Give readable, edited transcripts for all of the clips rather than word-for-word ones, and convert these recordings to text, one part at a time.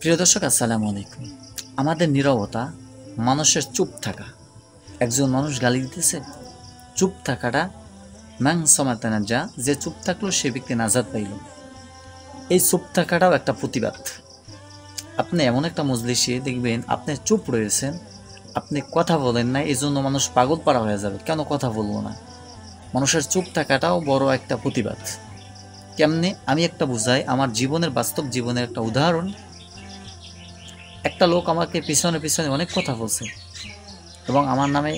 প্রিয় দর্শক, আসসালামু আলাইকুম। আমাদের নীরবতা, মানুষের চুপ থাকা। একজন মানুষ গালি দিতেছে, চুপ থাকাটা ম্যাং সমাতানা যা, যে চুপ থাকলো সে ব্যক্তি নাজাত পাইল। এই চুপ থাকাটাও একটা প্রতিবাদ। আপনি এমন একটা মজলিসে দেখবেন আপনি চুপ রয়েছেন, আপনি কথা বলেন না, এই জন্য মানুষ পাগল পাড়া হয়ে যাবে, কেন কথা বলবো না। মানুষের চুপ থাকাটাও বড় একটা প্রতিবাদ। কেমনে আমি একটা বুঝাই, আমার জীবনের বাস্তব জীবনের একটা উদাহরণ। একটা লোক আমাকে পিছনে পিছনে অনেক কথা বলছে এবং আমার নামে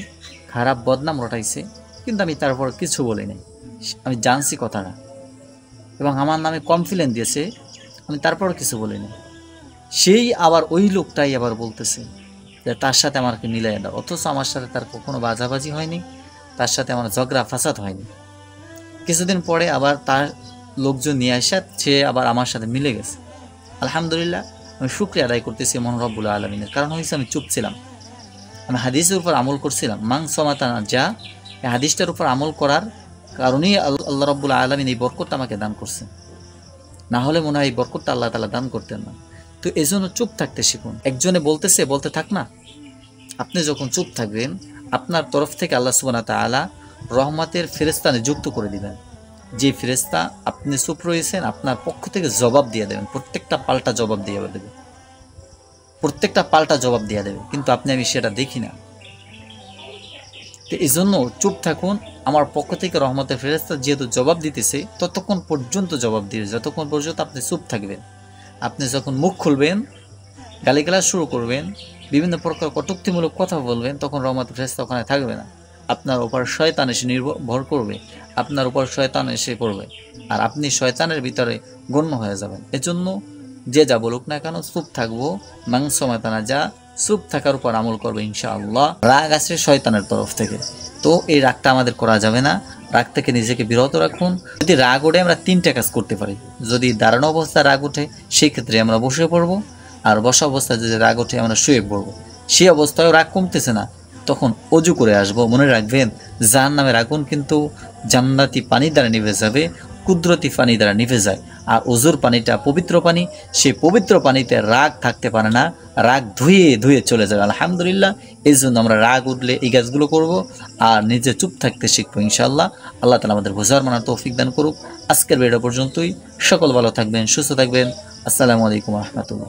খারাপ বদনাম রটাইছে, কিন্তু আমি তারপর কিছু বলি নাই। আমি জানছি কথাটা এবং আমার নামে কমপ্লেন দিয়েছে, আমি তারপর কিছু বলি নাই। সেই আবার ওই লোকটাই আবার বলতেছে যে তার সাথে আমাকে মিলাই দাও, অথচ আমার সাথে তার কখনো বাজাবাজি হয়নি, তার সাথে আমার ঝগড়া ফাসাদ হয়নি। কিছুদিন পরে আবার তার লোকজন নিয়ে আসা, সে আবার আমার সাথে মিলে গেছে। আলহামদুলিল্লাহ, আমি শুকরিয়া আদায় করতেছি মহান রব্বুল আলামিনের। কারণ হয়েছে আমি চুপ ছিলাম, আমি হাদিসের উপর আমল করছিলাম। মাং সমাতানা যা, এই হাদিসটার উপর আমল করার কারণেই আল্লাহ রব্বুল আলামিন এই বরকতটা আমাকে দান করছে। না হলে মনে হয় এই বরকতটা আল্লাহ তাআলা দান করতেন না। তো এই জন্য চুপ থাকতে শিখুন। একজনে বলতেছে, বলতে থাক না। আপনি যখন চুপ থাকবেন, আপনার তরফ থেকে আল্লাহ সুবহানাহু ওয়া তাআলা রহমতের ফেরেশতা নিযুক্ত করে দিবেন। যে ফেরেশতা আপনি চুপ রয়েছেন, আপনার পক্ষ থেকে জবাব দিয়ে দেবেন, প্রত্যেকটা পাল্টা জবাব দিয়ে দেবে, প্রত্যেকটা পাল্টা জবাব দিয়ে দেবে। কিন্তু আমি সেটা দেখি না। তো এই জন্য চুপ থাকুন। আমার পক্ষ থেকে রহমতের ফেরেশতা যেহেতু জবাব দিতেছে, ততক্ষণ পর্যন্ত জবাব দিবে, যতক্ষণ পর্যন্ত আপনি চুপ থাকবেন। আপনি যখন মুখ খুলবেন, গালিগালাজ শুরু করবেন, বিভিন্ন প্রকার কটূক্তিমূলক কথা বলবেন, তখন রহমতের ফেরেশতা ওখানে থাকবে না। আপনার উপর শয়তান এসে নির্ভর করবে, আপনার উপর শয়তান এসে পড়বে, আর আপনি শয়তানের ভিতরে গণ্য হয়ে যাবেন। এজন্য যে যা বলুক না কেন, চুপ থাকবো। মাংস মাতানা যা, চুপ থাকার উপর আমল করবে ইনশাআল্লাহ। রাগ আসে শয়তানের তরফ থেকে, তো এই রাগটা আমাদের করা যাবে না। রাগ থেকে নিজেকে বিরত রাখুন। যদি রাগ ওঠে, আমরা তিনটা কাজ করতে পারি। যদি দাঁড়ানো অবস্থায় রাগ ওঠে, সেই ক্ষেত্রে আমরা বসে পড়বো। আর বসা অবস্থায় যদি রাগ ওঠে, আমরা শুয়ে পড়বো। সেই অবস্থায় রাগ কমতেছে না, তখন অজু করে আসবো। মনে রাখবেন, জাহান্নামের আগুন কিন্তু জান্নাতি পানি দ্বারা নিভে যাবে, কুদরতি পানি দ্বারা নিভে যায়। আর অজুর পানিটা পবিত্র পানি, সেই পবিত্র পানিতে রাগ থাকতে পারে না, রাগ ধুয়ে ধুয়ে চলে যাবে। আলহামদুলিল্লাহ, এই জন্য আমরা রাগ উঠলে এই কাজগুলো করব আর নিজে চুপ থাকতে শিখবো ইনশাআল্লাহ। আল্লাহ তাআলা আমাদের বুঝার মানার তৌফিক দান করুক। আজকের ভিডিও পর্যন্তই। সকল ভালো থাকবেন, সুস্থ থাকবেন। আসসালামু আলাইকুম ওয়া রাহমাতুল্লাহ।